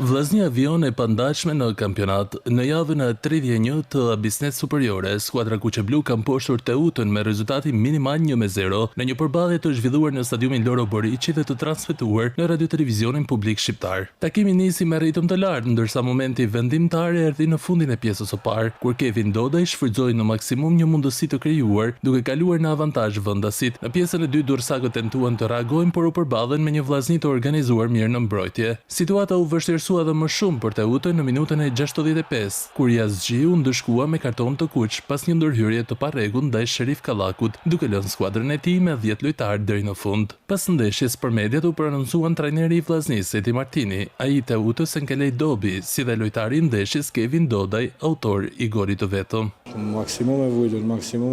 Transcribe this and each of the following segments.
Vllaznia Avion e pandashme në kampionat. Në javën e 31 të Bisnet Superiore, skuadra kuqe-blu ka mposhtur Teutën me rezultatin minimal 1-0 në një përballje të zhvilluar në stadiumin Loro Boriçi dhe të transmetuar në radio-televizionin publik shqiptar. Takimi nisi me ritëm të lartë, ndërsa momenti vendimtar erdhi në fundin e pjesës së parë, kur Kevin Dodaj shfrytëzoi në maksimum një mundësi të krijuar, duke kaluar në avantazh vendasit. Në pjesën e dytë dursakët tentuan të reagojnë, por u përballen me një vllazni të organizuar mirë në mbrojtje. Situata u vështirësua dhe më shumë për Teutën në minutën e 65, kur Yazgji u ndëshkua me karton të kuq pas një ndërhyrje të parregull ndaj Sherif Kallakut, duke lënë skuadrën e tij me 10 lojtarë deri në fund. Pas ndeshjes për mediat u prononcuan trajneri i vllaznisë Edi Martini, ai i Teutës Enkelej Dobi, si dhe lojtari i ndeshjes Kevin Dodaj, autor i golit të vetëm. Maksimum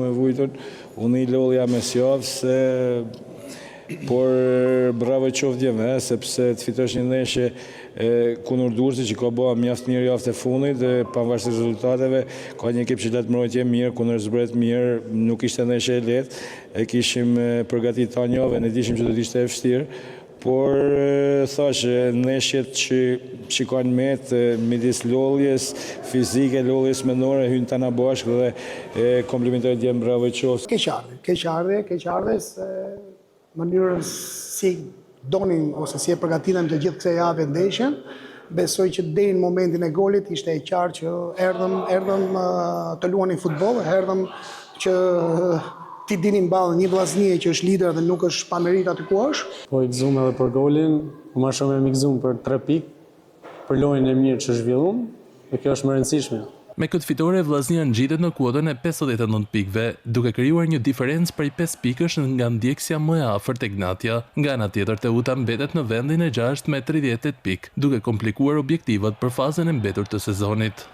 e vujtur, unë i lodhja me sjavë se por bravo qoftë sepse të fitosh një ndeshje kundër Durrësit që ka bëha mjaft mirë javën e fundit dhe pavarësisht rezultateve ka një ekip që lart mbrojtje mirë, kundër zbret mirë, nuk ishte ndeshje e lehtë, e kishim përgatitur ta javën, ne dishim që do të ishte e vështirë, por thash ndeshjet që shikojnë met midis lodhjes fizike, lodhjes mendore hyn tana bashkë dhe komplimentoj djem bravo qoftë. Keqardhje se mënyrën si donin ose si e përgatitëm të gjithë kësaj jave ndeshjen, besoj që deri në momentin e golit ishte e qartë që erdhëm të luanim futboll, erdhëm që ti dinim ballë një vllaznie që është lider dhe nuk është pa merit aty ku është. Po i gëzuam edhe për golin, më shumë e gëzuam për 3 pikë, për lojën e mirë që zhvilluam, dhe kjo është më e rëndësishme. Me këtë fitore, vllaznia ngjitet në kuotën e 59 pikëve, duke krijuar një diferencë prej 5 pikësh nga ndjekësia më e afërt e Gnatja. Nga ana tjetër, Teuta mbetet në vendin e 6 me 38 pikë, duke komplikuar objektivat për fazën e mbetur të sezonit.